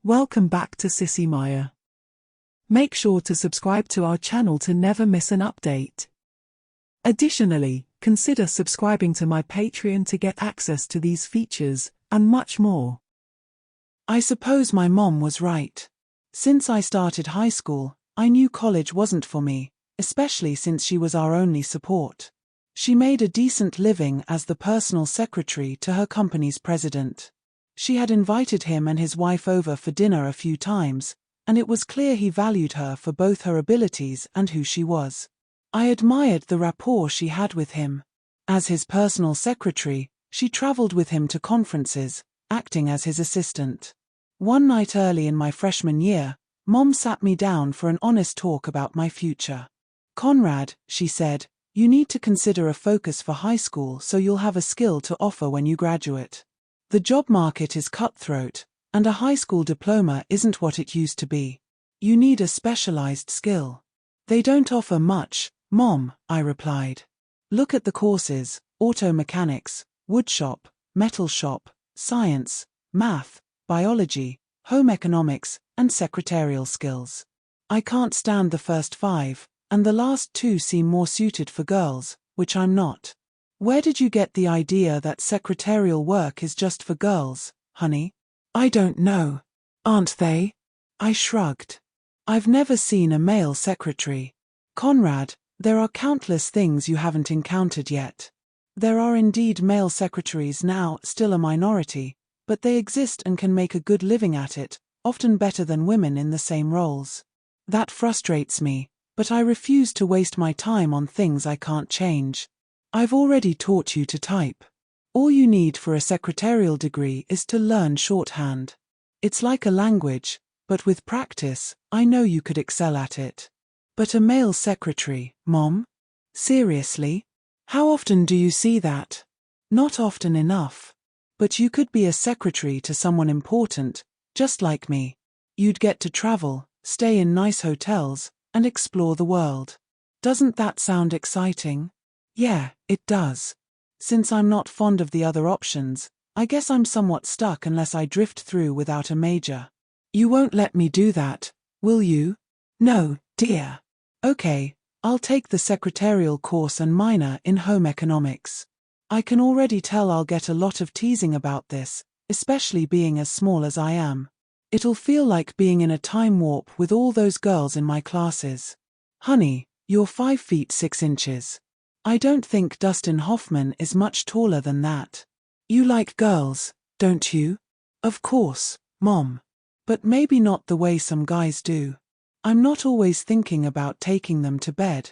Welcome back to Sissy Maya. Make sure to subscribe to our channel to never miss an update. Additionally, consider subscribing to my Patreon to get access to these features, and much more. I suppose my mom was right. Since I started high school, I knew college wasn't for me, especially since she was our only support. She made a decent living as the personal secretary to her company's president. She had invited him and his wife over for dinner a few times, and it was clear he valued her for both her abilities and who she was. I admired the rapport she had with him. As his personal secretary, she traveled with him to conferences, acting as his assistant. One night early in my freshman year, Mom sat me down for an honest talk about my future. "Conrad," she said, "you need to consider a focus for high school so you'll have a skill to offer when you graduate. The job market is cutthroat, and a high school diploma isn't what it used to be. You need a specialized skill." "They don't offer much, Mom," I replied. "Look at the courses: auto mechanics, woodshop, metal shop, science, math, biology, home economics, and secretarial skills. I can't stand the first 5, and the last 2 seem more suited for girls, which I'm not." "Where did you get the idea that secretarial work is just for girls, honey?" "I don't know. Aren't they?" I shrugged. "I've never seen a male secretary." "Conrad, there are countless things you haven't encountered yet. There are indeed male secretaries now, still a minority, but they exist and can make a good living at it, often better than women in the same roles. That frustrates me, but I refuse to waste my time on things I can't change. I've already taught you to type. All you need for a secretarial degree is to learn shorthand. It's like a language, but with practice, I know you could excel at it." "But a male secretary, Mom? Seriously? How often do you see that?" "Not often enough. But you could be a secretary to someone important, just like me. You'd get to travel, stay in nice hotels, and explore the world. Doesn't that sound exciting?" "Yeah, it does. Since I'm not fond of the other options, I guess I'm somewhat stuck unless I drift through without a major." "You won't let me do that, will you?" "No, dear." "Okay, I'll take the secretarial course and minor in home economics. I can already tell I'll get a lot of teasing about this, especially being as small as I am. It'll feel like being in a time warp with all those girls in my classes." "Honey, you're 5 feet 6 inches. I don't think Dustin Hoffman is much taller than that." "You like girls, don't you?" "Of course, Mom. But maybe not the way some guys do. I'm not always thinking about taking them to bed.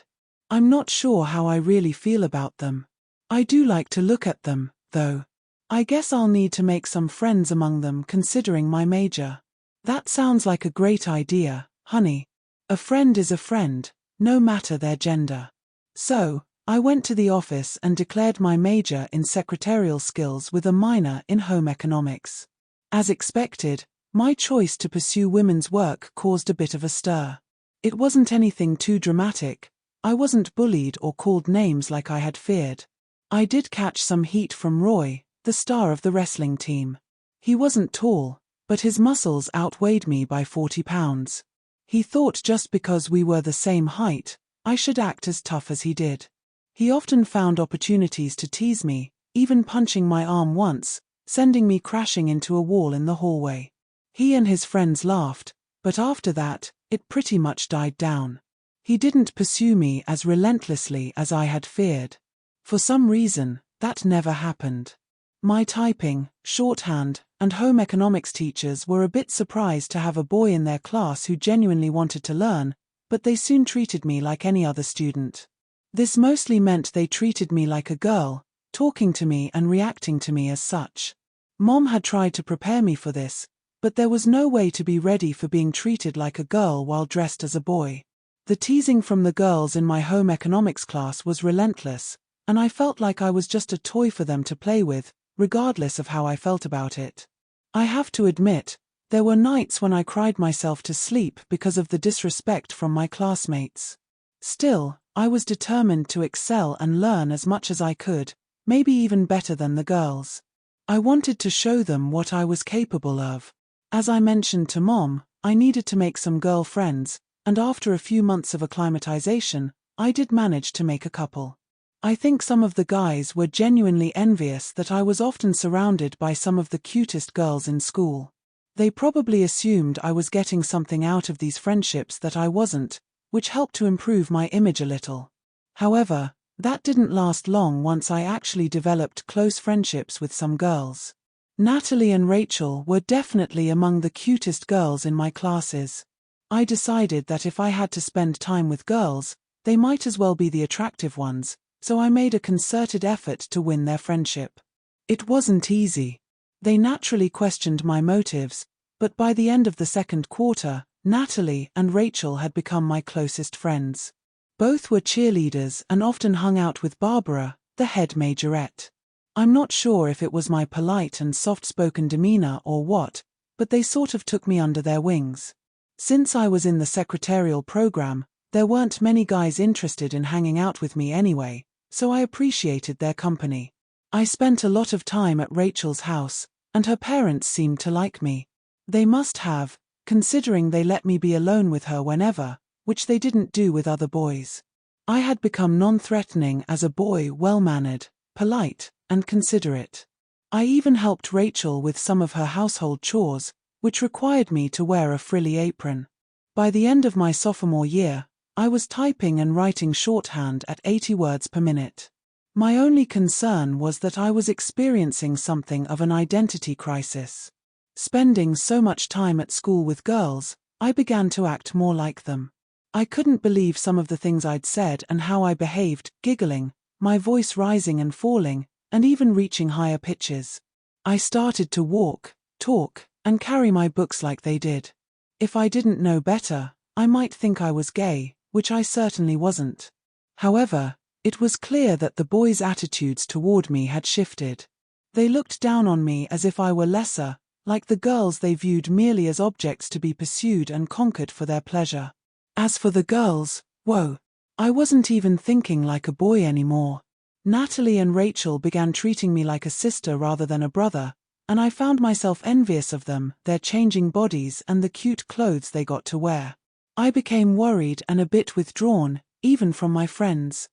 I'm not sure how I really feel about them. I do like to look at them, though. I guess I'll need to make some friends among them considering my major." "That sounds like a great idea, honey. A friend is a friend, no matter their gender." So, I went to the office and declared my major in secretarial skills with a minor in home economics. As expected, my choice to pursue women's work caused a bit of a stir. It wasn't anything too dramatic. I wasn't bullied or called names like I had feared. I did catch some heat from Roy, the star of the wrestling team. He wasn't tall, but his muscles outweighed me by 40 pounds. He thought just because we were the same height, I should act as tough as he did. He often found opportunities to tease me, even punching my arm once, sending me crashing into a wall in the hallway. He and his friends laughed, but after that, it pretty much died down. He didn't pursue me as relentlessly as I had feared. For some reason, that never happened. My typing, shorthand, and home economics teachers were a bit surprised to have a boy in their class who genuinely wanted to learn, but they soon treated me like any other student. This mostly meant they treated me like a girl, talking to me and reacting to me as such. Mom had tried to prepare me for this, but there was no way to be ready for being treated like a girl while dressed as a boy. The teasing from the girls in my home economics class was relentless, and I felt like I was just a toy for them to play with, regardless of how I felt about it. I have to admit, there were nights when I cried myself to sleep because of the disrespect from my classmates. Still, I was determined to excel and learn as much as I could, maybe even better than the girls. I wanted to show them what I was capable of. As I mentioned to Mom, I needed to make some girl friends, and after a few months of acclimatization, I did manage to make a couple. I think some of the guys were genuinely envious that I was often surrounded by some of the cutest girls in school. They probably assumed I was getting something out of these friendships that I wasn't, which helped to improve my image a little. However, that didn't last long once I actually developed close friendships with some girls. Natalie and Rachel were definitely among the cutest girls in my classes. I decided that if I had to spend time with girls, they might as well be the attractive ones, so I made a concerted effort to win their friendship. It wasn't easy. They naturally questioned my motives, but by the end of the second quarter, Natalie and Rachel had become my closest friends. Both were cheerleaders and often hung out with Barbara, the head majorette. I'm not sure if it was my polite and soft-spoken demeanor or what, but they sort of took me under their wings. Since I was in the secretarial program, there weren't many guys interested in hanging out with me anyway, so I appreciated their company. I spent a lot of time at Rachel's house, and her parents seemed to like me. They must have, considering they let me be alone with her whenever, which they didn't do with other boys. I had become non-threatening as a boy, well-mannered, polite, and considerate. I even helped Rachel with some of her household chores, which required me to wear a frilly apron. By the end of my sophomore year, I was typing and writing shorthand at 80 words per minute. My only concern was that I was experiencing something of an identity crisis. Spending so much time at school with girls, I began to act more like them. I couldn't believe some of the things I'd said and how I behaved, giggling, my voice rising and falling, and even reaching higher pitches. I started to walk, talk, and carry my books like they did. If I didn't know better, I might think I was gay, which I certainly wasn't. However, it was clear that the boys' attitudes toward me had shifted. They looked down on me as if I were lesser, like the girls they viewed merely as objects to be pursued and conquered for their pleasure. As for the girls, whoa, I wasn't even thinking like a boy anymore. Natalie and Rachel began treating me like a sister rather than a brother, and I found myself envious of them, their changing bodies and the cute clothes they got to wear. I became worried and a bit withdrawn, even from my friends.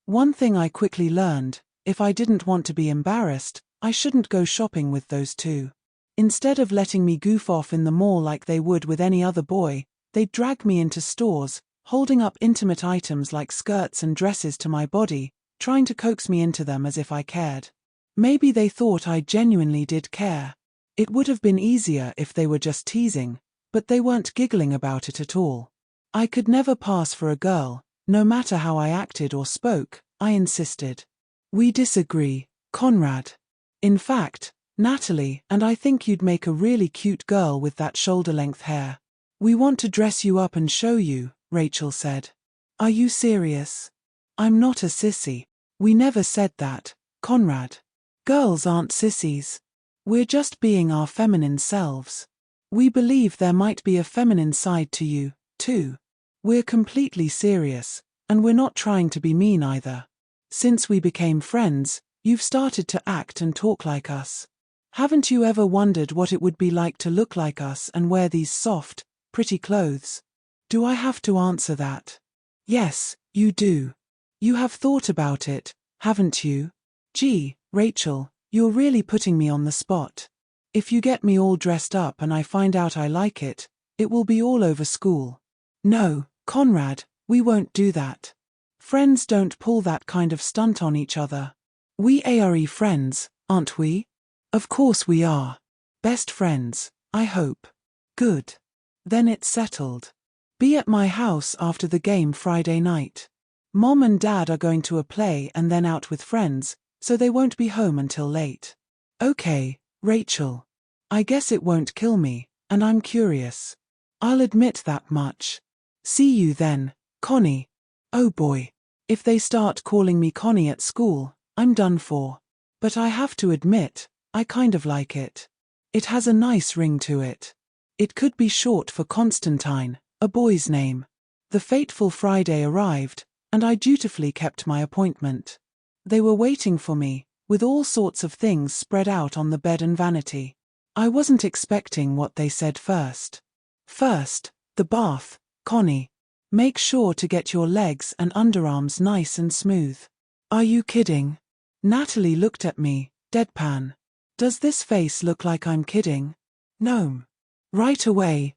One thing I quickly learned, if I didn't want to be embarrassed, I shouldn't go shopping with those two. Instead of letting me goof off in the mall like they would with any other boy, they'd drag me into stores, holding up intimate items like skirts and dresses to my body, trying to coax me into them as if I cared. Maybe they thought I genuinely did care. It would have been easier if they were just teasing, but they weren't giggling about it at all. I could never pass for a girl, no matter how I acted or spoke, I insisted. We disagree, Conrad. In fact, Natalie and I think you'd make a really cute girl with that shoulder-length hair. We want to dress you up and show you, Rachel said. Are you serious? I'm not a sissy. We never said that, Conrad. Girls aren't sissies. We're just being our feminine selves. We believe there might be a feminine side to you, too. We're completely serious, and we're not trying to be mean either. Since we became friends, you've started to act and talk like us. Haven't you ever wondered what it would be like to look like us and wear these soft, pretty clothes? Do I have to answer that? Yes, you do. You have thought about it, haven't you? Gee, Rachel, you're really putting me on the spot. If you get me all dressed up and I find out I like it, it will be all over school. No, Conrad, we won't do that. Friends don't pull that kind of stunt on each other. We are friends, aren't we? Of course we are. Best friends, I hope. Good. Then it's settled. Be at my house after the game Friday night. Mom and Dad are going to a play and then out with friends, so they won't be home until late. Okay, Rachel. I guess it won't kill me, and I'm curious. I'll admit that much. See you then, Connie. Oh boy. If they start calling me Connie at school, I'm done for. But I have to admit, I kind of like it. It has a nice ring to it. It could be short for Constantine, a boy's name. The fateful Friday arrived, and I dutifully kept my appointment. They were waiting for me, with all sorts of things spread out on the bed and vanity. I wasn't expecting what they said first. First, the bath, Connie. Make sure to get your legs and underarms nice and smooth. Are you kidding? Natalie looked at me, deadpan. Does this face look like I'm kidding? No. Right away,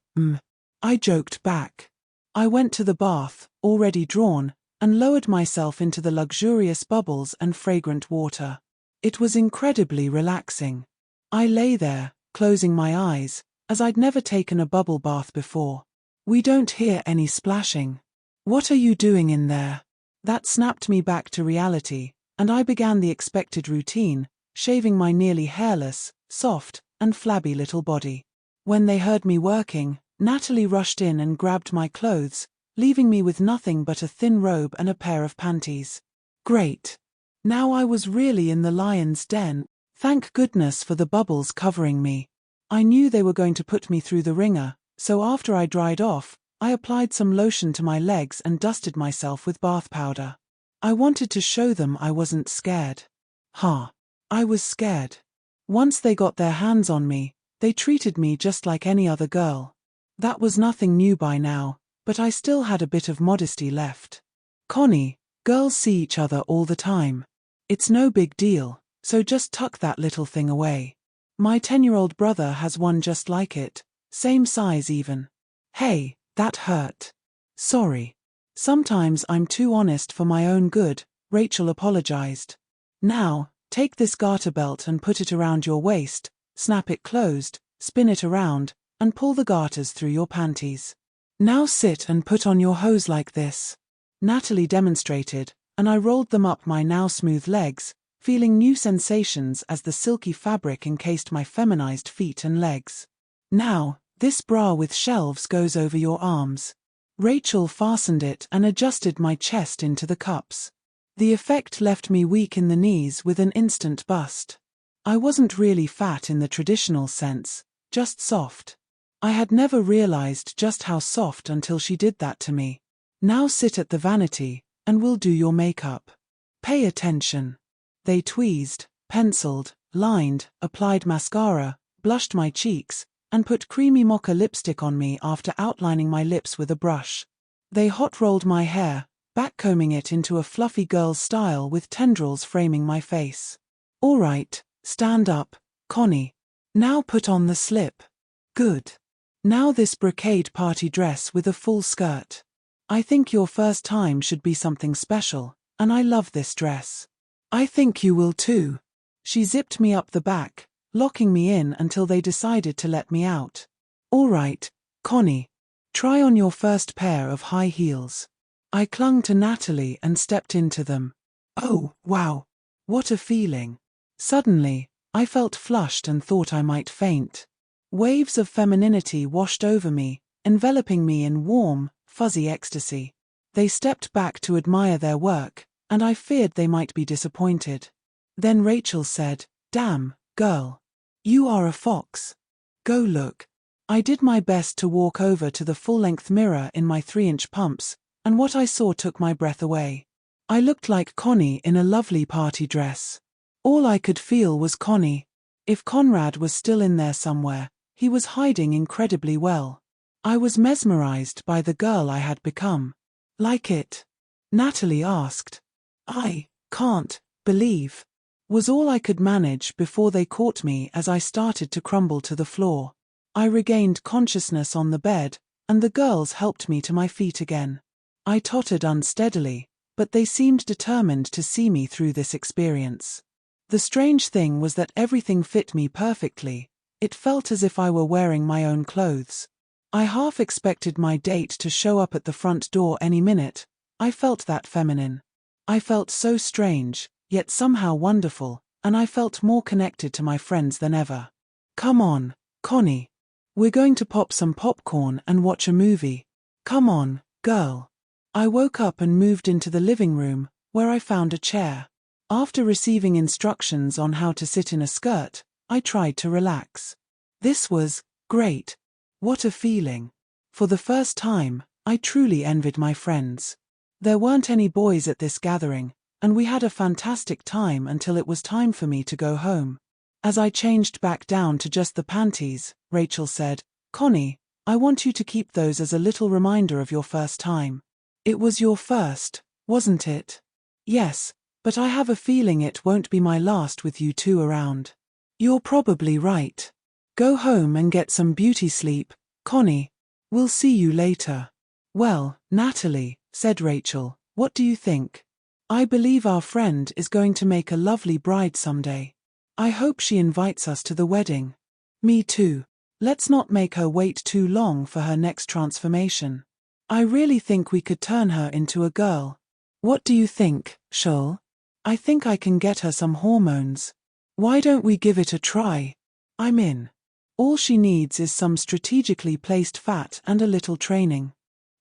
I joked back. I went to the bath, already drawn, and lowered myself into the luxurious bubbles and fragrant water. It was incredibly relaxing. I lay there, closing my eyes, as I'd never taken a bubble bath before. We don't hear any splashing. What are you doing in there? That snapped me back to reality, and I began the expected routine, shaving my nearly hairless, soft, and flabby little body. When they heard me working, Natalie rushed in and grabbed my clothes, leaving me with nothing but a thin robe and a pair of panties. Great. Now I was really in the lion's den. Thank goodness for the bubbles covering me. I knew they were going to put me through the ringer, so after I dried off, I applied some lotion to my legs and dusted myself with bath powder. I wanted to show them I wasn't scared. I was scared. Once they got their hands on me, they treated me just like any other girl. That was nothing new by now, but I still had a bit of modesty left. Connie, girls see each other all the time. It's no big deal, so just tuck that little thing away. My 10-year-old brother has one just like it, same size even. Hey, that hurt. Sorry. Sometimes I'm too honest for my own good, Rachel apologized. Now, take this garter belt and put it around your waist, snap it closed, spin it around, and pull the garters through your panties. Now sit and put on your hose like this. Natalie demonstrated, and I rolled them up my now smooth legs, feeling new sensations as the silky fabric encased my feminized feet and legs. Now, this bra with shelves goes over your arms. Rachel fastened it and adjusted my chest into the cups. The effect left me weak in the knees with an instant bust. I wasn't really fat in the traditional sense, just soft. I had never realized just how soft until she did that to me. Now sit at the vanity, and we'll do your makeup. Pay attention. They tweezed, penciled, lined, applied mascara, blushed my cheeks, and put creamy mocha lipstick on me after outlining my lips with a brush. They hot-rolled my hair, backcombing it into a fluffy girl's style with tendrils framing my face. All right, stand up, Connie. Now put on the slip. Good. Now this brocade party dress with a full skirt. I think your first time should be something special, and I love this dress. I think you will too. She zipped me up the back, locking me in until they decided to let me out. All right, Connie. Try on your first pair of high heels. I clung to Natalie and stepped into them. Oh, wow. What a feeling. Suddenly, I felt flushed and thought I might faint. Waves of femininity washed over me, enveloping me in warm, fuzzy ecstasy. They stepped back to admire their work, and I feared they might be disappointed. Then Rachel said, "Damn, girl. You are a fox. Go look." I did my best to walk over to the full-length mirror in my 3-inch pumps, and what I saw took my breath away. I looked like Connie in a lovely party dress. All I could feel was Connie. If Conrad was still in there somewhere, he was hiding incredibly well. I was mesmerized by the girl I had become. Like it? Natalie asked. I can't believe, was all I could manage before they caught me as I started to crumble to the floor. I regained consciousness on the bed, and the girls helped me to my feet again. I tottered unsteadily, but they seemed determined to see me through this experience. The strange thing was that everything fit me perfectly. It felt as if I were wearing my own clothes. I half expected my date to show up at the front door any minute. I felt that feminine. I felt so strange, yet somehow wonderful, and I felt more connected to my friends than ever. Come on, Connie. We're going to pop some popcorn and watch a movie. Come on, girl. I woke up and moved into the living room, where I found a chair. After receiving instructions on how to sit in a skirt, I tried to relax. This was great. What a feeling. For the first time, I truly envied my friends. There weren't any boys at this gathering, and we had a fantastic time until it was time for me to go home. As I changed back down to just the panties, Rachel said, "Connie, I want you to keep those as a little reminder of your first time." "It was your first, wasn't it?" "Yes, but I have a feeling it won't be my last with you two around." "You're probably right. Go home and get some beauty sleep, Connie. We'll see you later." "Well, Natalie," said Rachel, "what do you think? I believe our friend is going to make a lovely bride someday. I hope she invites us to the wedding." "Me too. Let's not make her wait too long for her next transformation. I really think we could turn her into a girl." "What do you think, Shul?" "I think I can get her some hormones. Why don't we give it a try?" "I'm in. All she needs is some strategically placed fat and a little training."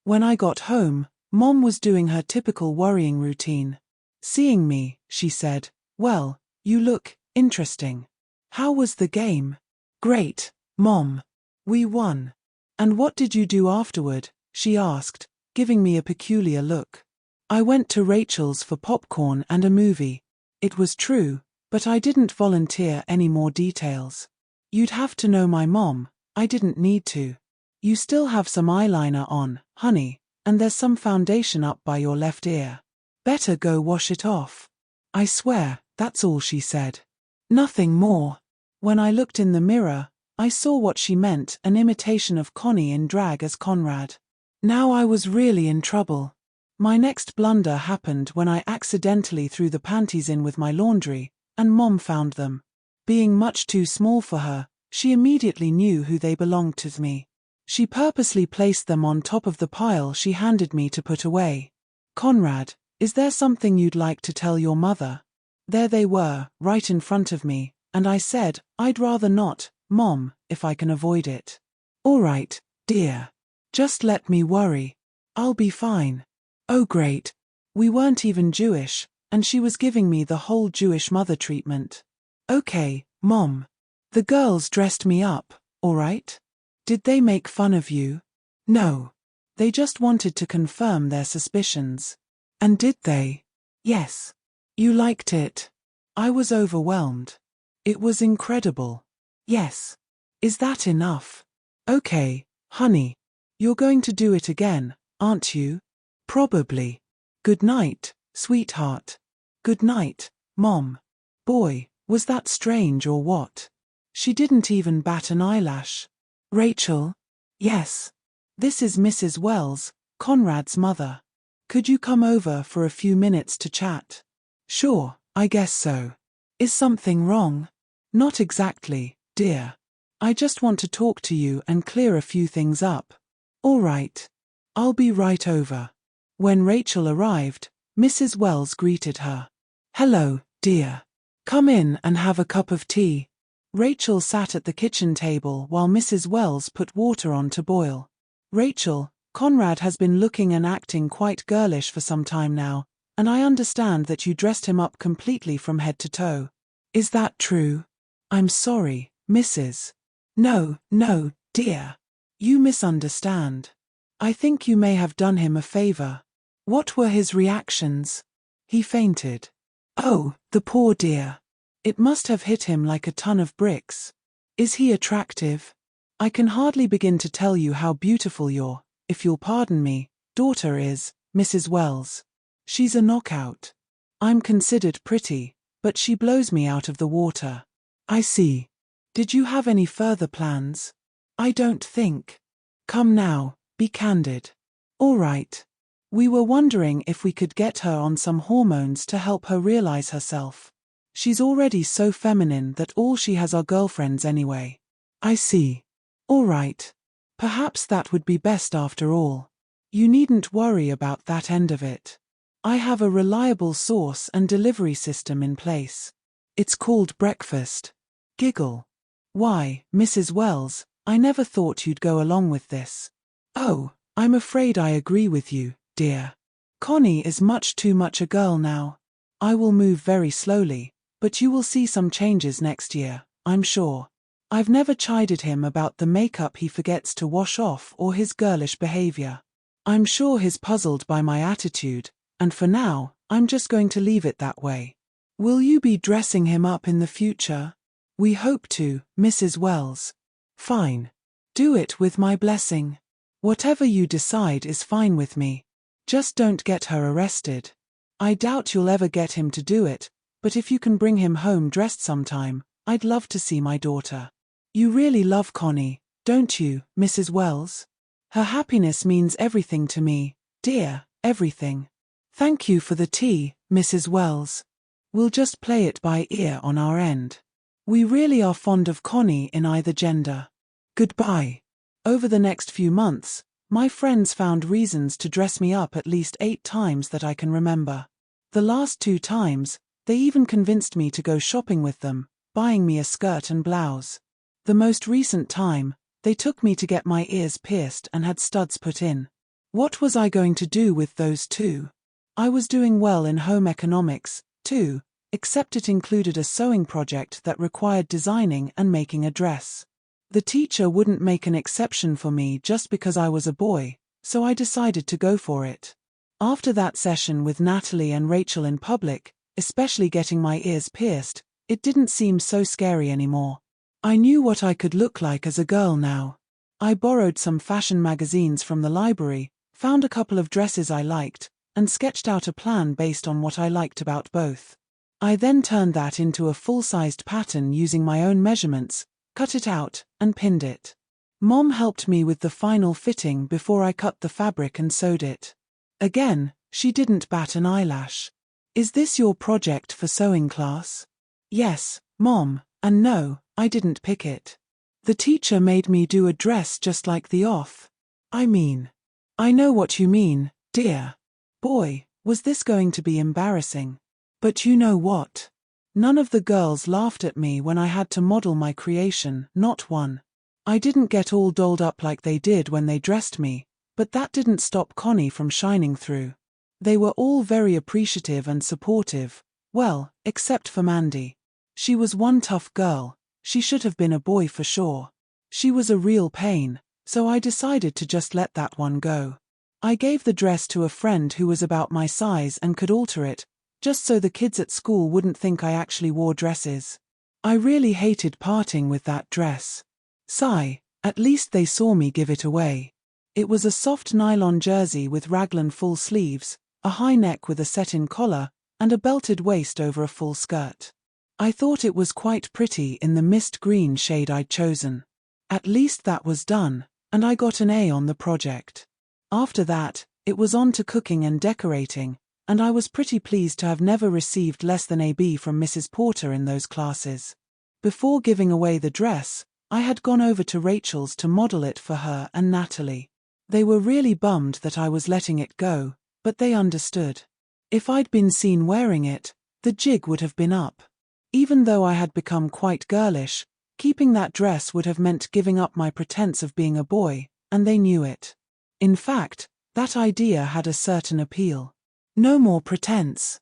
When I got home, Mom was doing her typical worrying routine. Seeing me, she said, "Well, you look interesting. How was the game?" "Great, Mom. We won." "And what did you do afterward?" she asked, giving me a peculiar look. "I went to Rachel's for popcorn and a movie." It was true, but I didn't volunteer any more details. You'd have to know my mom, I didn't need to. "You still have some eyeliner on, honey, and there's some foundation up by your left ear. Better go wash it off." "I swear, that's all she said. Nothing more." When I looked in the mirror, I saw what she meant, an imitation of Connie in drag as Conrad. Now I was really in trouble. My next blunder happened when I accidentally threw the panties in with my laundry, and Mom found them. Being much too small for her, she immediately knew who they belonged to me. She purposely placed them on top of the pile she handed me to put away. "Conrad, is there something you'd like to tell your mother?" There they were, right in front of me, and I said, "I'd rather not, Mom, if I can avoid it." "All right, dear. Just let me worry. I'll be fine." "Oh great. We weren't even Jewish, and she was giving me the whole Jewish mother treatment." "Okay, Mom. The girls dressed me up, all right? Did they make fun of you?" "No. They just wanted to confirm their suspicions." "And did they?" "Yes." "You liked it?" I was overwhelmed. "It was incredible." "Yes." "Is that enough?" "Okay, honey. You're going to do it again, aren't you?" "Probably." "Good night, sweetheart." "Good night, Mom." Boy, was that strange or what? She didn't even bat an eyelash. "Rachel?" "Yes. This is Mrs. Wells, Conrad's mother. Could you come over for a few minutes to chat?" "Sure, I guess so. Is something wrong?" "Not exactly, dear. I just want to talk to you and clear a few things up." "All right. I'll be right over." When Rachel arrived, Mrs. Wells greeted her. "Hello, dear. Come in and have a cup of tea." Rachel sat at the kitchen table while Mrs. Wells put water on to boil. "Rachel, Conrad has been looking and acting quite girlish for some time now, and I understand that you dressed him up completely from head to toe. Is that true?" "I'm sorry, Mrs. No, dear. You misunderstand. I think you may have done him a favor." "What were his reactions?" "He fainted." "Oh, the poor dear. It must have hit him like a ton of bricks." "Is he attractive?" "I can hardly begin to tell you how beautiful your, if you'll pardon me, daughter is, Mrs. Wells. She's a knockout. I'm considered pretty, but she blows me out of the water." "I see. Did you have any further plans?" "I don't think." "Come now, be candid." "All right. We were wondering if we could get her on some hormones to help her realize herself. She's already so feminine that all she has are girlfriends anyway." "I see. All right. Perhaps that would be best after all. You needn't worry about that end of it. I have a reliable source and delivery system in place. It's called breakfast." Giggle. "Why, Mrs. Wells, I never thought you'd go along with this." "Oh, I'm afraid I agree with you, dear. Connie is much too much a girl now. I will move very slowly, but you will see some changes next year, I'm sure. I've never chided him about the makeup he forgets to wash off or his girlish behavior. I'm sure he's puzzled by my attitude, and for now, I'm just going to leave it that way." "Will you be dressing him up in the future?" We hope to, Mrs. Wells. Fine. Do it with my blessing. Whatever you decide is fine with me. Just don't get her arrested. I doubt you'll ever get him to do it, but if you can bring him home dressed sometime, I'd love to see my daughter. You really love Connie, don't you, Mrs. Wells? Her happiness means everything to me, dear, everything. Thank you for the tea, Mrs. Wells. We'll just play it by ear on our end. We really are fond of Connie in either gender. Goodbye. Over the next few months, my friends found reasons to dress me up at least 8 times that I can remember. The last 2 times, they even convinced me to go shopping with them, buying me a skirt and blouse. The most recent time, they took me to get my ears pierced and had studs put in. What was I going to do with those 2? I was doing well in home economics, too, except it included a sewing project that required designing and making a dress. The teacher wouldn't make an exception for me just because I was a boy, so I decided to go for it. After that session with Natalie and Rachel in public, especially getting my ears pierced, it didn't seem so scary anymore. I knew what I could look like as a girl now. I borrowed some fashion magazines from the library, found a couple of dresses I liked, and sketched out a plan based on what I liked about both. I then turned that into a full-sized pattern using my own measurements, cut it out, and pinned it. Mom helped me with the final fitting before I cut the fabric and sewed it. Again, she didn't bat an eyelash. Is this your project for sewing class? Yes, Mom, and no, I didn't pick it. The teacher made me do a dress just like the off. I know what you mean, dear. Boy, was this going to be embarrassing. But you know what? None of the girls laughed at me when I had to model my creation, not one. I didn't get all dolled up like they did when they dressed me, but that didn't stop Connie from shining through. They were all very appreciative and supportive, well, except for Mandy. She was one tough girl, she should have been a boy for sure. She was a real pain, so I decided to just let that one go. I gave the dress to a friend who was about my size and could alter it, just so the kids at school wouldn't think I actually wore dresses. I really hated parting with that dress. Sigh, at least they saw me give it away. It was a soft nylon jersey with raglan full sleeves, a high neck with a set-in collar, and a belted waist over a full skirt. I thought it was quite pretty in the mist green shade I'd chosen. At least that was done, and I got an A on the project. After that, it was on to cooking and decorating, and I was pretty pleased to have never received less than a B from Mrs. Porter in those classes. Before giving away the dress, I had gone over to Rachel's to model it for her and Natalie. They were really bummed that I was letting it go, but they understood. If I'd been seen wearing it, the jig would have been up. Even though I had become quite girlish, keeping that dress would have meant giving up my pretense of being a boy, and they knew it. In fact, that idea had a certain appeal. No more pretense.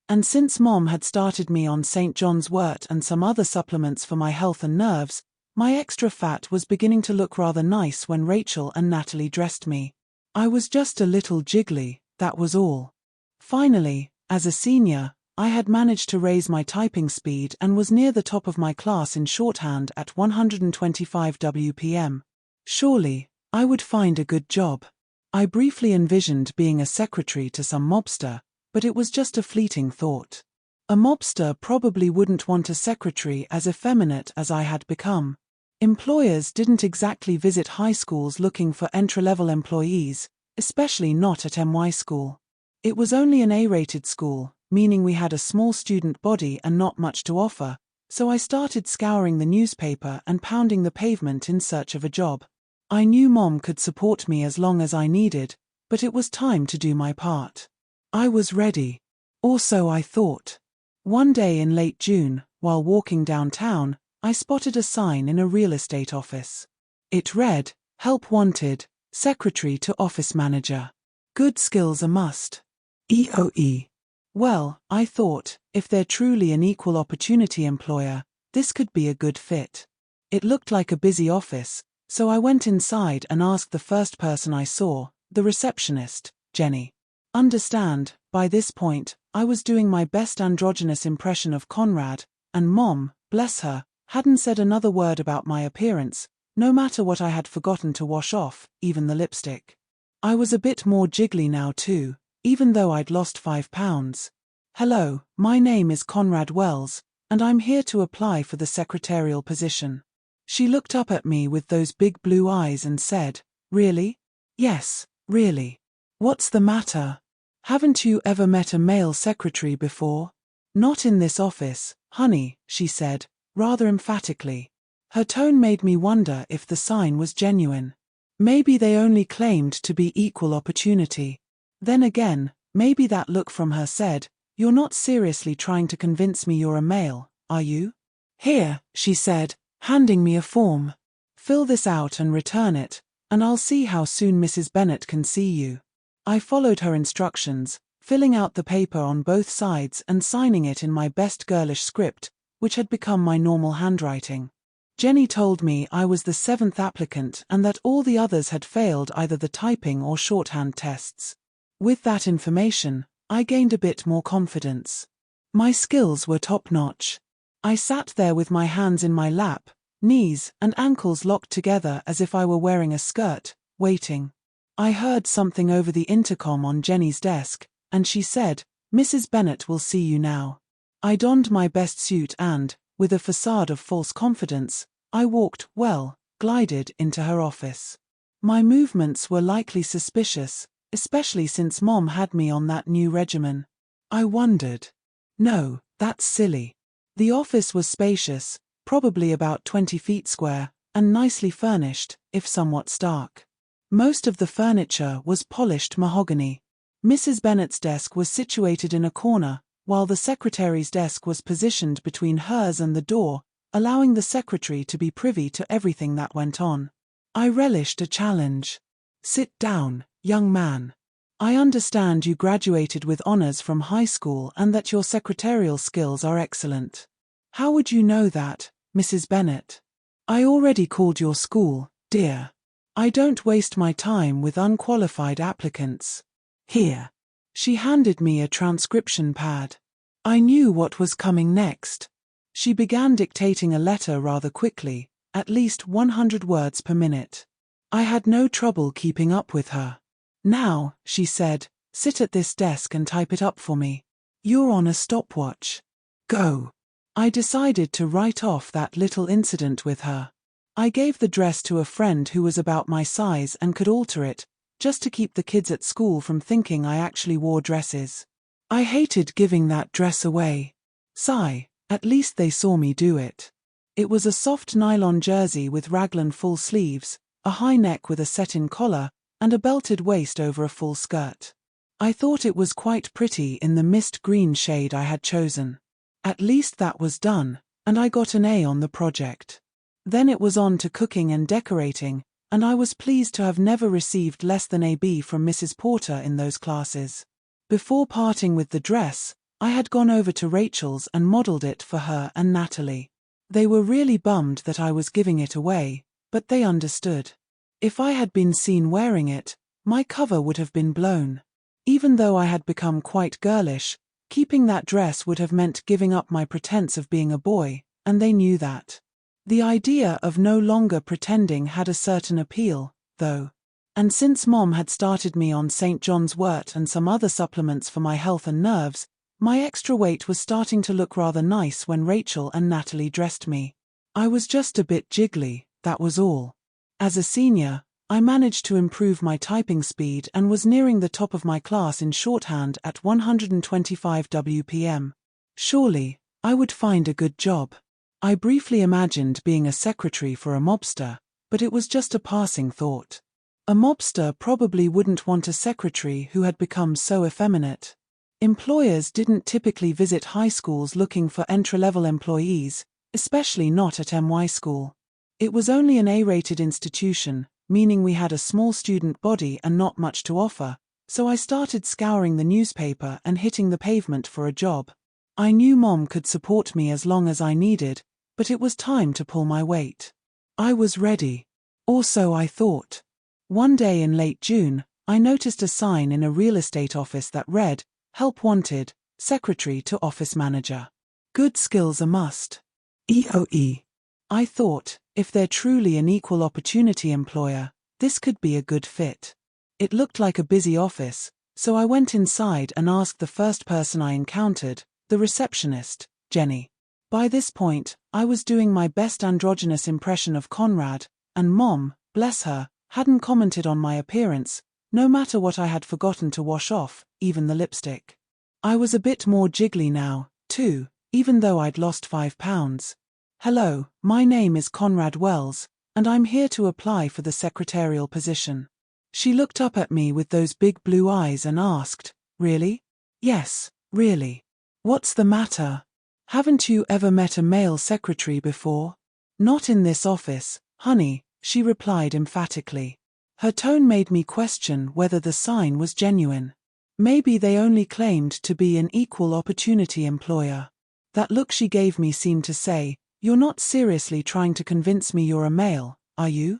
And since Mom had started me on St. John's wort and some other supplements for my health and nerves, my extra fat was beginning to look rather nice when Rachel and Natalie dressed me. I was just a little jiggly, that was all. Finally, as a senior, I had managed to raise my typing speed and was near the top of my class in shorthand at 125 WPM. Surely, I would find a good job. I briefly envisioned being a secretary to some mobster, but it was just a fleeting thought. A mobster probably wouldn't want a secretary as effeminate as I had become. Employers didn't exactly visit high schools looking for entry-level employees, especially not at MY school. It was only an A-rated school, meaning we had a small student body and not much to offer, so I started scouring the newspaper and pounding the pavement in search of a job. I knew Mom could support me as long as I needed, but it was time to do my part. I was ready. Or so I thought. One day in late June, while walking downtown, I spotted a sign in a real estate office. It read, "Help wanted, secretary to office manager. Good skills a must. EOE. Well, I thought, if they're truly an equal opportunity employer, this could be a good fit. It looked like a busy office, so I went inside and asked the first person I saw, the receptionist, Jenny. Understand, by this point, I was doing my best androgynous impression of Conrad, and Mom, bless her, Hadn't said another word about my appearance, no matter what I had forgotten to wash off, even the lipstick. I was a bit more jiggly now too, even though I'd lost 5 pounds. Hello, my name is Conrad Wells, and I'm here to apply for the secretarial position. She looked up at me with those big blue eyes and said, "Really?" "Yes, really. What's the matter? Haven't you ever met a male secretary before?" "Not in this office, honey," she said, rather emphatically. Her tone made me wonder if the sign was genuine. Maybe they only claimed to be equal opportunity. Then again, maybe that look from her said, "You're not seriously trying to convince me you're a male, are you?" "Here," she said, handing me a form. "Fill this out and return it, and I'll see how soon Mrs. Bennet can see you." I followed her instructions, filling out the paper on both sides and signing it in my best girlish script, which had become my normal handwriting. Jenny told me I was the 7th applicant and that all the others had failed either the typing or shorthand tests. With that information, I gained a bit more confidence. My skills were top-notch. I sat there with my hands in my lap, knees and ankles locked together as if I were wearing a skirt, waiting. I heard something over the intercom on Jenny's desk, and she said, "Mrs. Bennet will see you now." I donned my best suit and, with a facade of false confidence, I glided into her office. My movements were likely suspicious, especially since Mom had me on that new regimen. I wondered. No, that's silly. The office was spacious, probably about 20 feet square, and nicely furnished, if somewhat stark. Most of the furniture was polished mahogany. Mrs. Bennet's desk was situated in a corner, while the secretary's desk was positioned between hers and the door, allowing the secretary to be privy to everything that went on. I relished a challenge. "Sit down, young man. I understand you graduated with honors from high school and that your secretarial skills are excellent." "How would you know that, Mrs. Bennet?" "I already called your school, dear. I don't waste my time with unqualified applicants. Here." She handed me a transcription pad. I knew what was coming next. She began dictating a letter rather quickly, at least 100 words per minute. I had no trouble keeping up with her. "Now," she said, "sit at this desk and type it up for me. You're on a stopwatch. Go." I decided to write off that little incident with her. I gave the dress to a friend who was about my size and could alter it, just to keep the kids at school from thinking I actually wore dresses. I hated giving that dress away. Sigh, at least they saw me do it. It was a soft nylon jersey with raglan full sleeves, a high neck with a set-in collar, and a belted waist over a full skirt. I thought it was quite pretty in the mist green shade I had chosen. At least that was done, and I got an A on the project. Then it was on to cooking and decorating, and I was pleased to have never received less than a B from Mrs. Porter in those classes. Before parting with the dress, I had gone over to Rachel's and modeled it for her and Natalie. They were really bummed that I was giving it away, but they understood. If I had been seen wearing it, my cover would have been blown. Even though I had become quite girlish, keeping that dress would have meant giving up my pretense of being a boy, and they knew that. The idea of no longer pretending had a certain appeal, though. And since Mom had started me on St. John's wort and some other supplements for my health and nerves, my extra weight was starting to look rather nice when Rachel and Natalie dressed me. I was just a bit jiggly, that was all. As a senior, I managed to improve my typing speed and was nearing the top of my class in shorthand at 125 WPM. Surely, I would find a good job. I briefly imagined being a secretary for a mobster, but it was just a passing thought. A mobster probably wouldn't want a secretary who had become so effeminate. Employers didn't typically visit high schools looking for entry-level employees, especially not at MY school. It was only an A-rated institution, meaning we had a small student body and not much to offer, so I started scouring the newspaper and hitting the pavement for a job. I knew Mom could support me as long as I needed, but it was time to pull my weight. I was ready. Or so I thought. One day in late June, I noticed a sign in a real estate office that read, "Help wanted, secretary to office manager. Good skills a must. EOE. I thought, if they're truly an equal opportunity employer, this could be a good fit. It looked like a busy office, so I went inside and asked the first person I encountered, the receptionist, Jenny. By this point, I was doing my best androgynous impression of Conrad, and Mom, bless her, hadn't commented on my appearance, no matter what I had forgotten to wash off, even the lipstick. I was a bit more jiggly now, too, even though I'd lost 5 pounds. Hello, my name is Conrad Wells, and I'm here to apply for the secretarial position. She looked up at me with those big blue eyes and asked, "Really?" "Yes, really. What's the matter? Haven't you ever met a male secretary before?" "Not in this office, honey," she replied emphatically. Her tone made me question whether the sign was genuine. Maybe they only claimed to be an equal opportunity employer. That look she gave me seemed to say, "You're not seriously trying to convince me you're a male, are you?"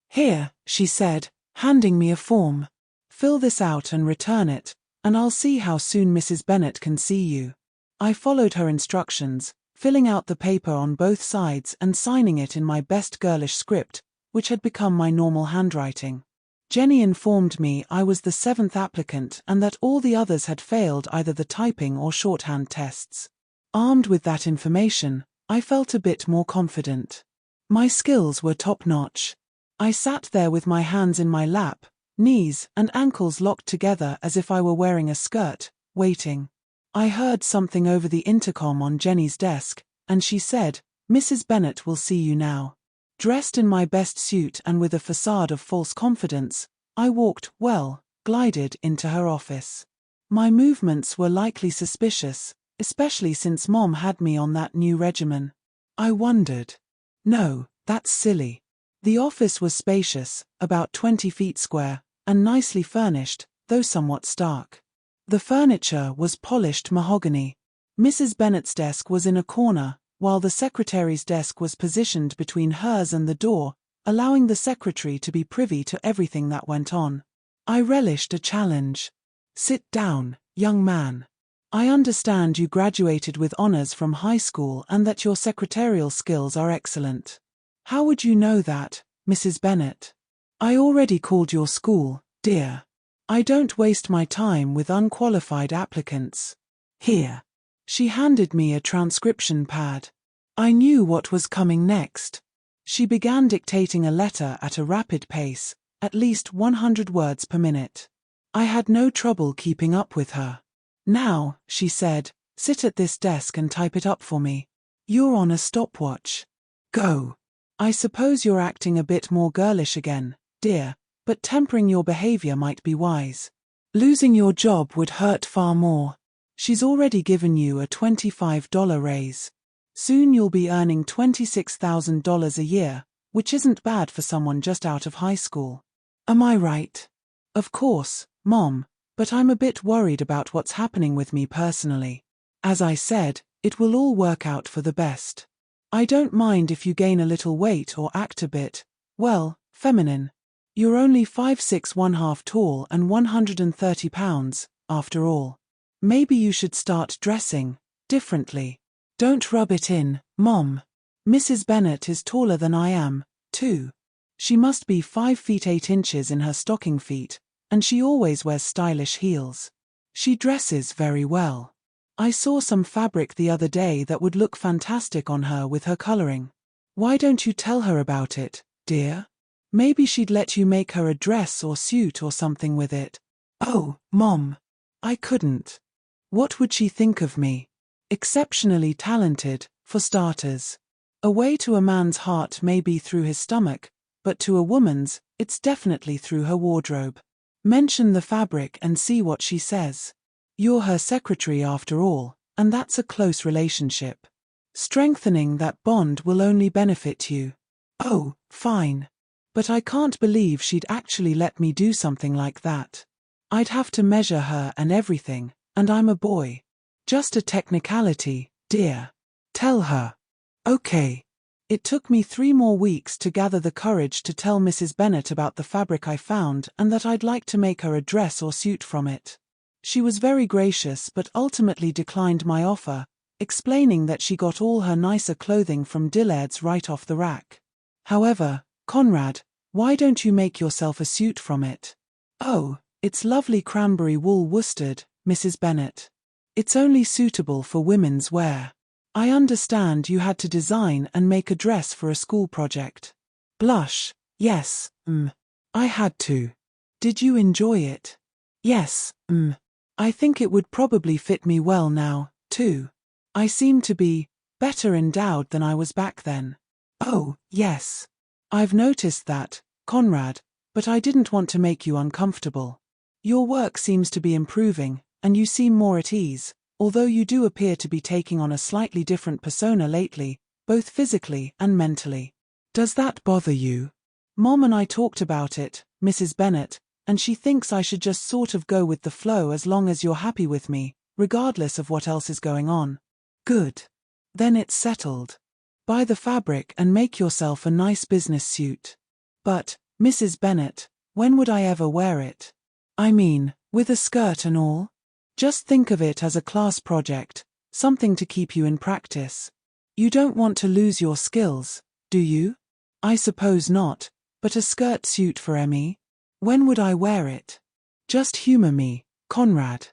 "Here," she said, handing me a form. "Fill this out and return it, and I'll see how soon Mrs. Bennet can see you." I followed her instructions, filling out the paper on both sides and signing it in my best girlish script, which had become my normal handwriting. Jenny informed me I was the 7th applicant and that all the others had failed either the typing or shorthand tests. Armed with that information, I felt a bit more confident. My skills were top-notch. I sat there with my hands in my lap, knees and ankles locked together as if I were wearing a skirt, waiting. I heard something over the intercom on Jenny's desk, and she said, "Mrs. Bennet will see you now." Dressed in my best suit and with a facade of false confidence, I glided into her office. My movements were likely suspicious, especially since Mom had me on that new regimen. I wondered. No, that's silly. The office was spacious, about 20 feet square, and nicely furnished, though somewhat stark. The furniture was polished mahogany. Mrs. Bennet's desk was in a corner, while the secretary's desk was positioned between hers and the door, allowing the secretary to be privy to everything that went on. I relished a challenge. "Sit down, young man. I understand you graduated with honors from high school and that your secretarial skills are excellent." "How would you know that, Mrs. Bennet?" "I already called your school, dear. I don't waste my time with unqualified applicants. Here." She handed me a transcription pad. I knew what was coming next. She began dictating a letter at a rapid pace, at least 100 words per minute. I had no trouble keeping up with her. "Now," she said, "sit at this desk and type it up for me. You're on a stopwatch. Go. I suppose you're acting a bit more girlish again, dear, but tempering your behavior might be wise. Losing your job would hurt far more. She's already given you a $25 raise. Soon you'll be earning $26,000 a year, which isn't bad for someone just out of high school. Am I right?" "Of course, Mom, but I'm a bit worried about what's happening with me personally. As I said, it will all work out for the best. I don't mind if you gain a little weight or act a bit, feminine. You're only 5'6" 1/2 tall and 130 pounds, after all. Maybe you should start dressing differently. Don't rub it in, Mom. Mrs. Bennet is taller than I am, too. She must be 5 feet 8 inches in her stocking feet, and she always wears stylish heels. She dresses very well. I saw some fabric the other day that would look fantastic on her with her coloring. Why don't you tell her about it, dear? Maybe she'd let you make her a dress or suit or something with it." "Oh, Mom. I couldn't. What would she think of me? Exceptionally talented, for starters. A way to a man's heart may be through his stomach, but to a woman's, it's definitely through her wardrobe. Mention the fabric and see what she says. You're her secretary after all, and that's a close relationship. Strengthening that bond will only benefit you." "Oh, fine. But I can't believe she'd actually let me do something like that. I'd have to measure her and everything, and I'm a boy. Just a technicality, dear. Tell her." "Okay." It took me 3 more weeks to gather the courage to tell Mrs. Bennet about the fabric I found and that I'd like to make her a dress or suit from it. She was very gracious but ultimately declined my offer, explaining that she got all her nicer clothing from Dillard's right off the rack. However, Conrad, why don't you make yourself a suit from it? Oh, it's lovely cranberry wool worsted, Mrs. Bennet. It's only suitable for women's wear. I understand you had to design and make a dress for a school project. Blush. Yes, I had to. Did you enjoy it? Yes, I think it would probably fit me well now, too. I seem to be better endowed than I was back then. Oh, yes. I've noticed that, Conrad, but I didn't want to make you uncomfortable. Your work seems to be improving, and you seem more at ease, although you do appear to be taking on a slightly different persona lately, both physically and mentally. Does that bother you? Mom and I talked about it, Mrs. Bennet, and she thinks I should just sort of go with the flow as long as you're happy with me, regardless of what else is going on. Good. Then it's settled. Buy the fabric and make yourself a nice business suit. But, Mrs. Bennet, when would I ever wear it? I mean, with a skirt and all? Just think of it as a class project, something to keep you in practice. You don't want to lose your skills, do you? I suppose not, but a skirt suit for Emmy? When would I wear it? Just humor me, Conrad.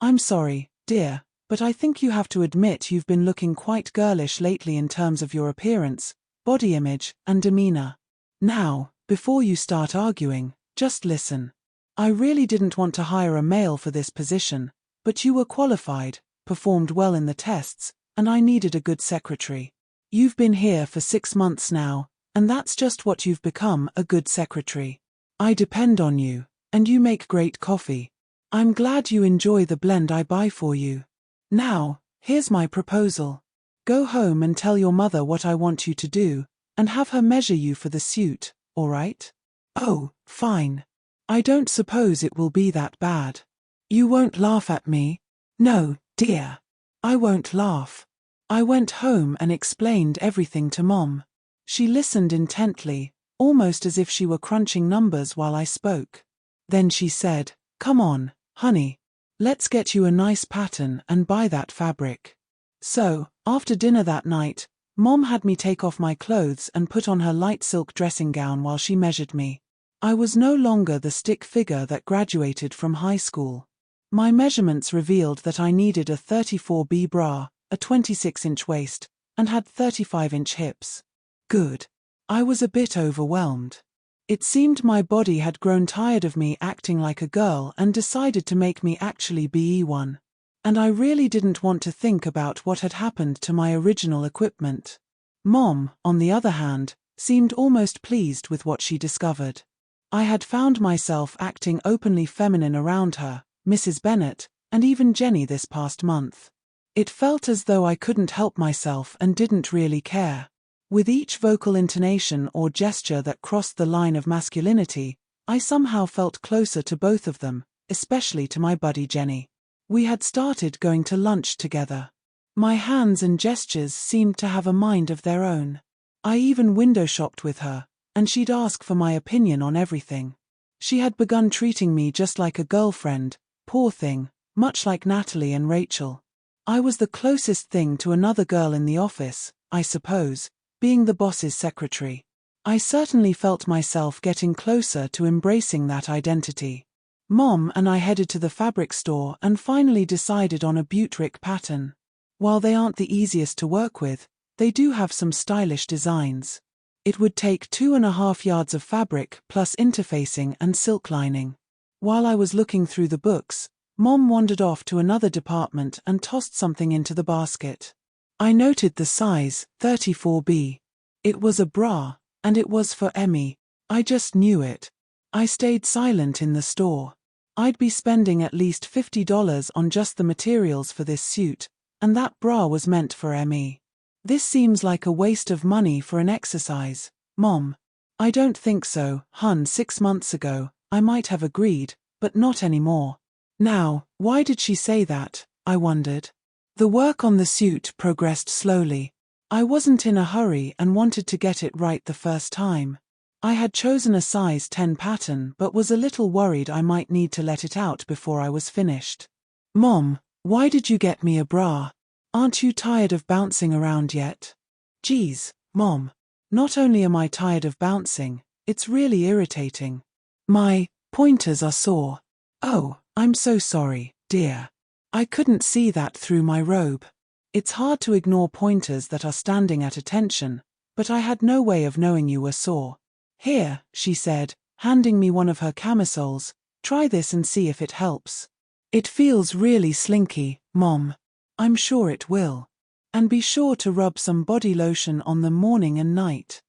I'm sorry, dear, but I think you have to admit you've been looking quite girlish lately in terms of your appearance, body image, and demeanor. Now, before you start arguing, just listen. I really didn't want to hire a male for this position, but you were qualified, performed well in the tests, and I needed a good secretary. You've been here for 6 months now, and that's just what you've become, a good secretary. I depend on you, and you make great coffee. I'm glad you enjoy the blend I buy for you. Now, here's my proposal. Go home and tell your mother what I want you to do, and have her measure you for the suit, all right? Oh, fine. I don't suppose it will be that bad. You won't laugh at me? No, dear. I won't laugh. I went home and explained everything to Mom. She listened intently, almost as if she were crunching numbers while I spoke. Then she said, "Come on, honey. Let's get you a nice pattern and buy that fabric." So, after dinner that night, Mom had me take off my clothes and put on her light silk dressing gown while she measured me. I was no longer the stick figure that graduated from high school. My measurements revealed that I needed a 34B bra, a 26-inch waist, and had 35-inch hips. Good. I was a bit overwhelmed. It seemed my body had grown tired of me acting like a girl and decided to make me actually be one. And I really didn't want to think about what had happened to my original equipment. Mom, on the other hand, seemed almost pleased with what she discovered. I had found myself acting openly feminine around her, Mrs. Bennet, and even Jenny this past month. It felt as though I couldn't help myself and didn't really care. With each vocal intonation or gesture that crossed the line of masculinity, I somehow felt closer to both of them, especially to my buddy Jenny. We had started going to lunch together. My hands and gestures seemed to have a mind of their own. I even window shopped with her, and she'd ask for my opinion on everything. She had begun treating me just like a girlfriend, poor thing, much like Natalie and Rachel. I was the closest thing to another girl in the office, I suppose, being the boss's secretary. I certainly felt myself getting closer to embracing that identity. Mom and I headed to the fabric store and finally decided on a Butterick pattern. While they aren't the easiest to work with, they do have some stylish designs. It would take 2.5 yards of fabric plus interfacing and silk lining. While I was looking through the books, Mom wandered off to another department and tossed something into the basket. I noted the size, 34B. It was a bra, and it was for Emmy. I just knew it. I stayed silent in the store. I'd be spending at least $50 on just the materials for this suit, and that bra was meant for Emmy. This seems like a waste of money for an exercise, Mom. I don't think so, hun. 6 months ago, I might have agreed, but not anymore. Now, why did she say that, I wondered. The work on the suit progressed slowly. I wasn't in a hurry and wanted to get it right the first time. I had chosen a size 10 pattern but was a little worried I might need to let it out before I was finished. Mom, why did you get me a bra? Aren't you tired of bouncing around yet? Geez, Mom. Not only am I tired of bouncing, it's really irritating. My pointers are sore. Oh, I'm so sorry, dear. I couldn't see that through my robe. It's hard to ignore pointers that are standing at attention, but I had no way of knowing you were sore. Here, she said, handing me one of her camisoles, try this and see if it helps. It feels really slinky, Mom. I'm sure it will. And be sure to rub some body lotion on them morning and night.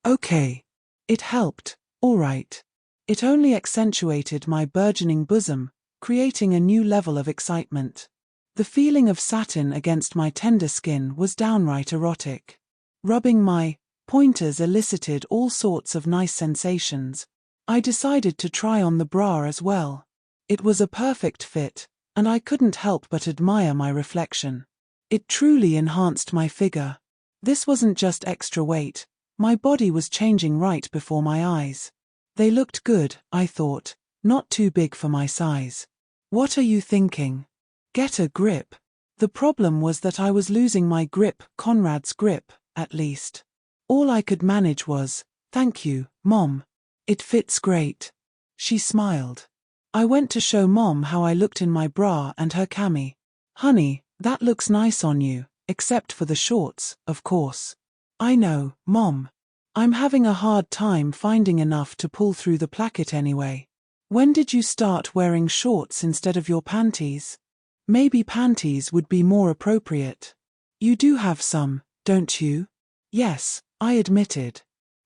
Okay. It helped, all right. It only accentuated my burgeoning bosom, creating a new level of excitement. The feeling of satin against my tender skin was downright erotic. Rubbing my pointers elicited all sorts of nice sensations. I decided to try on the bra as well. It was a perfect fit, and I couldn't help but admire my reflection. It truly enhanced my figure. This wasn't just extra weight, my body was changing right before my eyes. They looked good, I thought, not too big for my size. What are you thinking? Get a grip. The problem was that I was losing my grip, Conrad's grip, at least. All I could manage was, thank you, Mom. It fits great. She smiled. I went to show Mom how I looked in my bra and her cami. Honey, that looks nice on you, except for the shorts, of course. I know, Mom. I'm having a hard time finding enough to pull through the placket anyway. When did you start wearing shorts instead of your panties? Maybe panties would be more appropriate. You do have some, don't you? Yes, I admitted.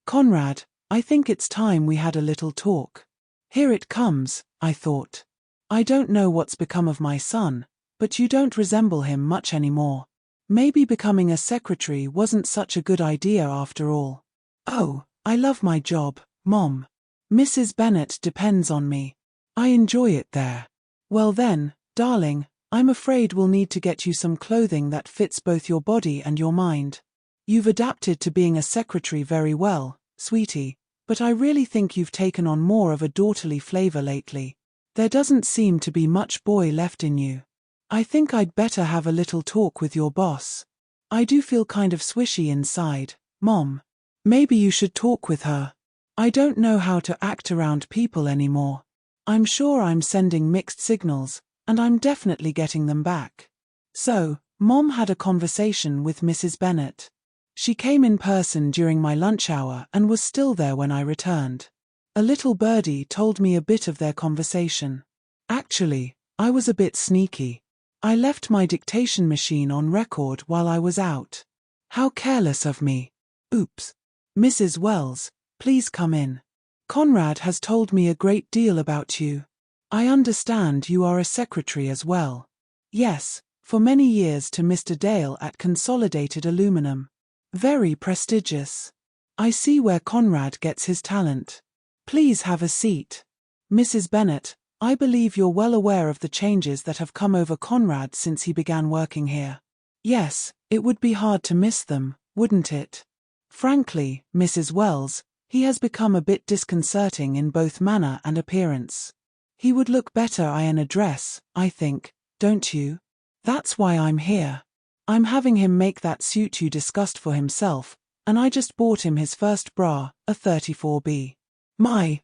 Conrad, I think it's time we had a little talk. Here it comes, I thought. I don't know what's become of my son, but you don't resemble him much anymore. Maybe becoming a secretary wasn't such a good idea after all. Oh, I love my job, Mom. Mrs. Bennet depends on me. I enjoy it there. Well then, darling, I'm afraid we'll need to get you some clothing that fits both your body and your mind. You've adapted to being a secretary very well, sweetie, but I really think you've taken on more of a daughterly flavor lately. There doesn't seem to be much boy left in you. I think I'd better have a little talk with your boss. I do feel kind of swishy inside, Mom. Maybe you should talk with her. I don't know how to act around people anymore. I'm sure I'm sending mixed signals, and I'm definitely getting them back. So, Mom had a conversation with Mrs. Bennet. She came in person during my lunch hour and was still there when I returned. A little birdie told me a bit of their conversation. Actually, I was a bit sneaky. I left my dictation machine on record while I was out. How careless of me. Oops. Mrs. Wells, please come in. Conrad has told me a great deal about you. I understand you are a secretary as well. Yes, for many years to Mr. Dale at Consolidated Aluminum. Very prestigious. I see where Conrad gets his talent. Please have a seat. Mrs. Bennet, I believe you're well aware of the changes that have come over Conrad since he began working here. Yes, it would be hard to miss them, wouldn't it? Frankly, Mrs. Wells, he has become a bit disconcerting in both manner and appearance. He would look better in a dress, I think, don't you? That's why I'm here. I'm having him make that suit you discussed for himself, and I just bought him his first bra, a 34B. My,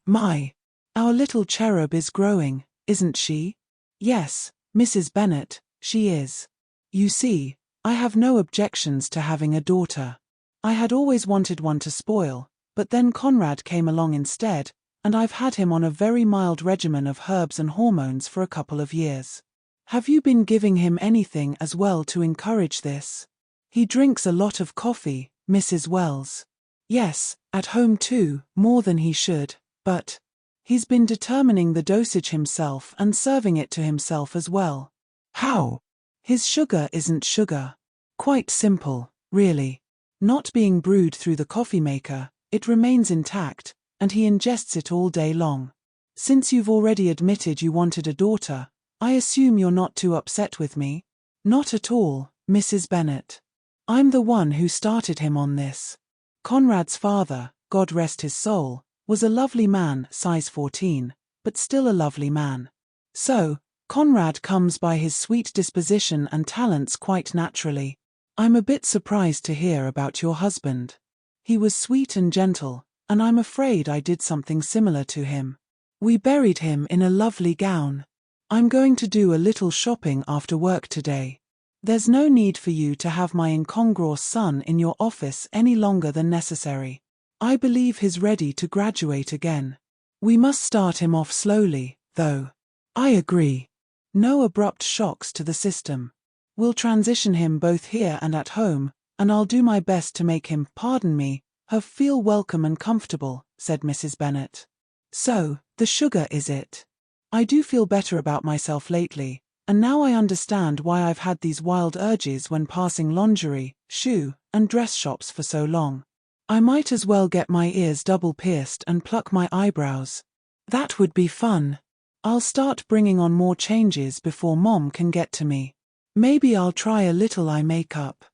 our little cherub is growing, isn't she? Yes, Mrs. Bennet, she is. You see, I have no objections to having a daughter. I had always wanted one to spoil, but then Conrad came along instead, and I've had him on a very mild regimen of herbs and hormones for a couple of years. Have you been giving him anything as well to encourage this? He drinks a lot of coffee, Mrs. Wells. Yes, at home too, more than he should, but he's been determining the dosage himself and serving it to himself as well. How? His sugar isn't sugar. Quite simple, really. Not being brewed through the coffee maker, it remains intact, and he ingests it all day long. Since you've already admitted you wanted a daughter, I assume you're not too upset with me? Not at all, Mrs. Bennet. I'm the one who started him on this. Conrad's father, God rest his soul, was a lovely man, size 14, but still a lovely man. So, Conrad comes by his sweet disposition and talents quite naturally. I'm a bit surprised to hear about your husband. He was sweet and gentle, and I'm afraid I did something similar to him. We buried him in a lovely gown. I'm going to do a little shopping after work today. There's no need for you to have my incongruous son in your office any longer than necessary. I believe he's ready to graduate again. We must start him off slowly, though. I agree. No abrupt shocks to the system. We'll transition him both here and at home, and I'll do my best to make him, pardon me, feel welcome and comfortable, said Mrs. Bennet. So, the sugar is it? I do feel better about myself lately, and now I understand why I've had these wild urges when passing lingerie, shoe, and dress shops for so long. I might as well get my ears double pierced and pluck my eyebrows. That would be fun. I'll start bringing on more changes before Mom can get to me. Maybe I'll try a little eye makeup.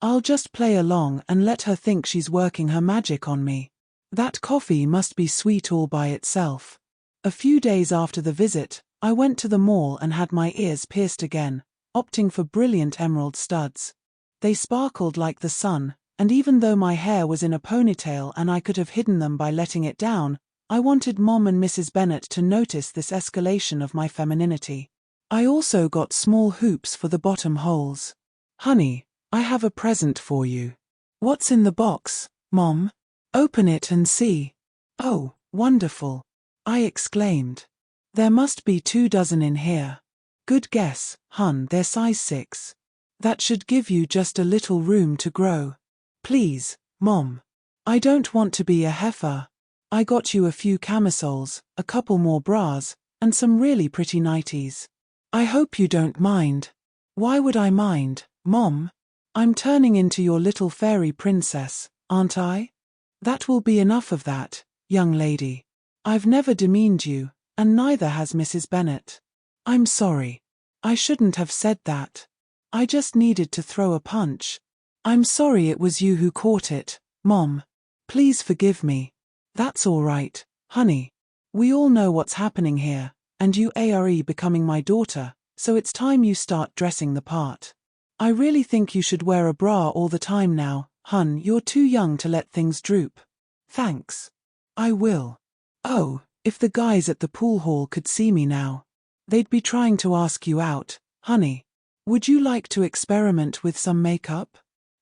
I'll just play along and let her think she's working her magic on me. That coffee must be sweet all by itself. A few days after the visit, I went to the mall and had my ears pierced again, opting for brilliant emerald studs. They sparkled like the sun, and even though my hair was in a ponytail and I could have hidden them by letting it down, I wanted Mom and Mrs. Bennet to notice this escalation of my femininity. I also got small hoops for the bottom holes. Honey, I have a present for you. What's in the box, Mom? Open it and see. Oh, wonderful, I exclaimed. There must be 24 in here. Good guess, hun, they're size 6. That should give you just a little room to grow. Please, Mom. I don't want to be a heifer. I got you a few camisoles, a couple more bras, and some really pretty nighties. I hope you don't mind. Why would I mind, Mom? I'm turning into your little fairy princess, aren't I? That will be enough of that, young lady. I've never demeaned you, and neither has Mrs. Bennet. I'm sorry. I shouldn't have said that. I just needed to throw a punch. I'm sorry it was you who caught it, Mom. Please forgive me. That's all right, honey. We all know what's happening here, and you are becoming my daughter, so it's time you start dressing the part. I really think you should wear a bra all the time now, hun. You're too young to let things droop. Thanks. I will. Oh, if the guys at the pool hall could see me now. They'd be trying to ask you out, honey. Would you like to experiment with some makeup?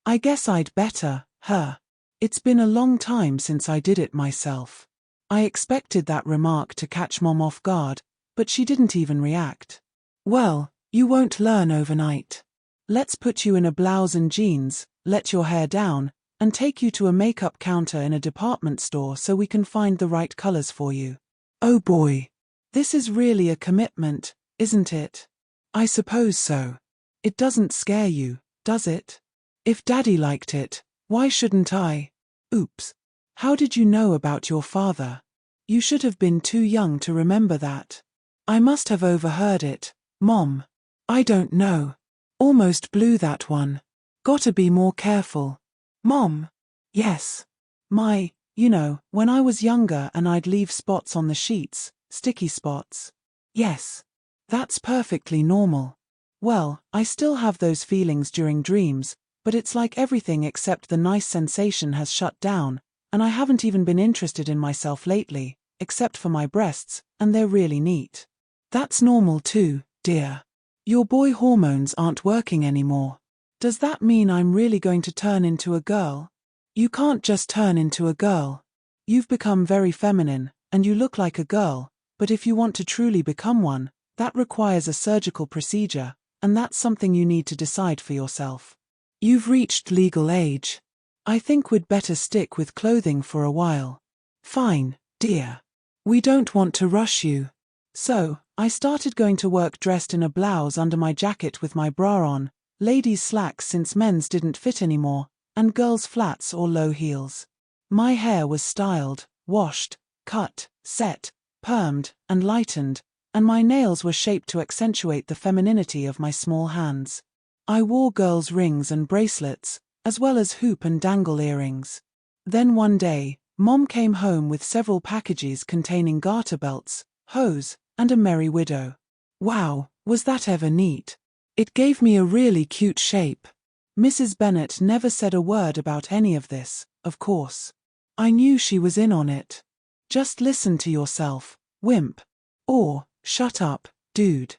I guess I'd better, huh? It's been a long time since I did it myself. I expected that remark to catch Mom off guard, but she didn't even react. Well, you won't learn overnight. Let's put you in a blouse and jeans, let your hair down, and take you to a makeup counter in a department store so we can find the right colors for you. Oh boy. This is really a commitment, isn't it? I suppose so. It doesn't scare you, does it? If Daddy liked it, why shouldn't I? Oops. How did you know about your father? You should have been too young to remember that. I must have overheard it, Mom. I don't know. Almost blew that one. Gotta be more careful. Mom. Yes. When I was younger and I'd leave spots on the sheets, sticky spots. Yes. That's perfectly normal. Well, I still have those feelings during dreams, but it's like everything except the nice sensation has shut down, and I haven't even been interested in myself lately, except for my breasts, and they're really neat. That's normal too, dear. Your boy hormones aren't working anymore. Does that mean I'm really going to turn into a girl? You can't just turn into a girl. You've become very feminine, and you look like a girl, but if you want to truly become one, that requires a surgical procedure, and that's something you need to decide for yourself. You've reached legal age. I think we'd better stick with clothing for a while. Fine, dear. We don't want to rush you. So, I started going to work dressed in a blouse under my jacket with my bra on, ladies' slacks since men's didn't fit anymore, and girls' flats or low heels. My hair was styled, washed, cut, set, permed, and lightened, and my nails were shaped to accentuate the femininity of my small hands. I wore girls' rings and bracelets, as well as hoop and dangle earrings. Then one day, Mom came home with several packages containing garter belts, hose, and a merry widow. Wow, Was that ever neat? It gave me a really cute shape. Mrs. Bennet never said a word about any of this, of course. I knew she was in on it. Just listen to yourself, wimp. Or, shut up, dude.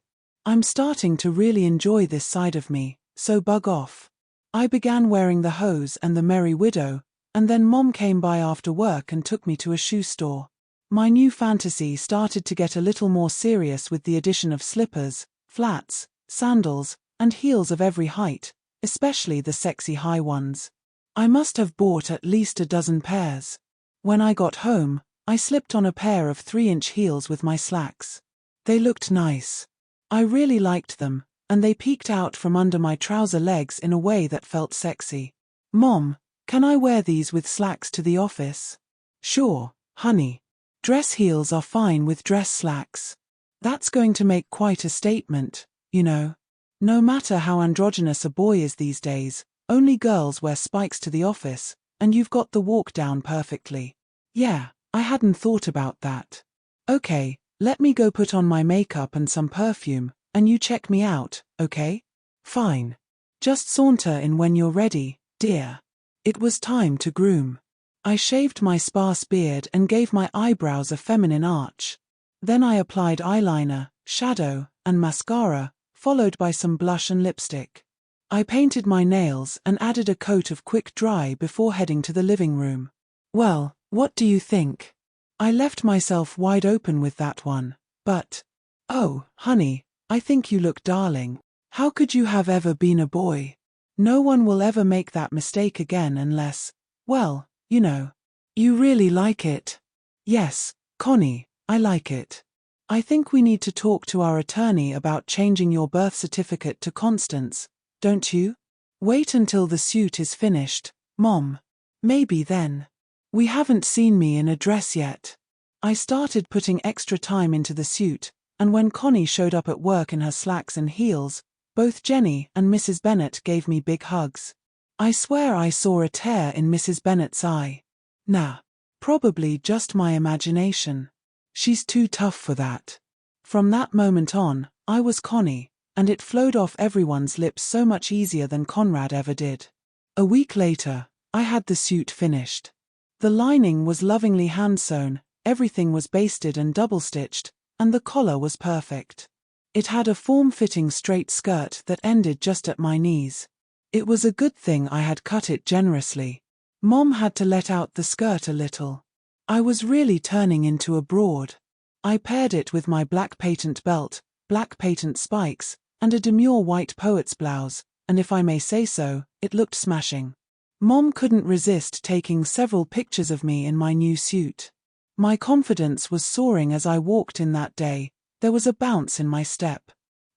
I'm starting to really enjoy this side of me, so bug off. I began wearing the hose and the Merry Widow, and then Mom came by after work and took me to a shoe store. My new fantasy started to get a little more serious with the addition of slippers, flats, sandals, and heels of every height, especially the sexy high ones. I must have bought at least a dozen pairs. When I got home, I slipped on a pair of 3-inch heels with my slacks. They looked nice. I really liked them, and they peeked out from under my trouser legs in a way that felt sexy. Mom, can I wear these with slacks to the office? Sure, honey. Dress heels are fine with dress slacks. That's going to make quite a statement, you know. No matter how androgynous a boy is these days, only girls wear spikes to the office, and you've got the walk down perfectly. Yeah, I hadn't thought about that. Okay, let me go put on my makeup and some perfume, and you check me out, okay? Fine. Just saunter in when you're ready, dear. It was time to groom. I shaved my sparse beard and gave my eyebrows a feminine arch. Then I applied eyeliner, shadow, and mascara, followed by some blush and lipstick. I painted my nails and added a coat of quick dry before heading to the living room. Well, what do you think? I left myself wide open with that one, but... Oh, honey, I think you look darling. How could you have ever been a boy? No one will ever make that mistake again unless, well, you know. You really like it? Yes, Connie, I like it. I think we need to talk to our attorney about changing your birth certificate to Constance, don't you? Wait until the suit is finished, Mom. Maybe then. We haven't seen me in a dress yet. I started putting extra time into the suit, and when Connie showed up at work in her slacks and heels, both Jenny and Mrs. Bennet gave me big hugs. I swear I saw a tear in Mrs. Bennet's eye. Nah, probably just my imagination. She's too tough for that. From that moment on, I was Connie, and it flowed off everyone's lips so much easier than Conrad ever did. A week later, I had the suit finished. The lining was lovingly hand-sewn, everything was basted and double-stitched, and the collar was perfect. It had a form-fitting straight skirt that ended just at my knees. It was a good thing I had cut it generously. Mom had to let out the skirt a little. I was really turning into a broad. I paired it with my black patent belt, black patent spikes, and a demure white poet's blouse, and if I may say so, it looked smashing. Mom couldn't resist taking several pictures of me in my new suit. My confidence was soaring as I walked in that day. There was a bounce in my step.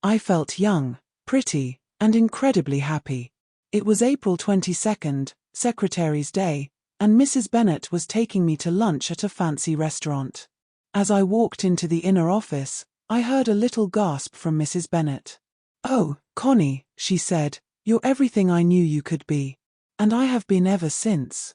I felt young, pretty, and incredibly happy. It was April 22nd, Secretary's Day, and Mrs. Bennet was taking me to lunch at a fancy restaurant. As I walked into the inner office, I heard a little gasp from Mrs. Bennet. "Oh, Connie," she said, "you're everything I knew you could be. And I have been ever since."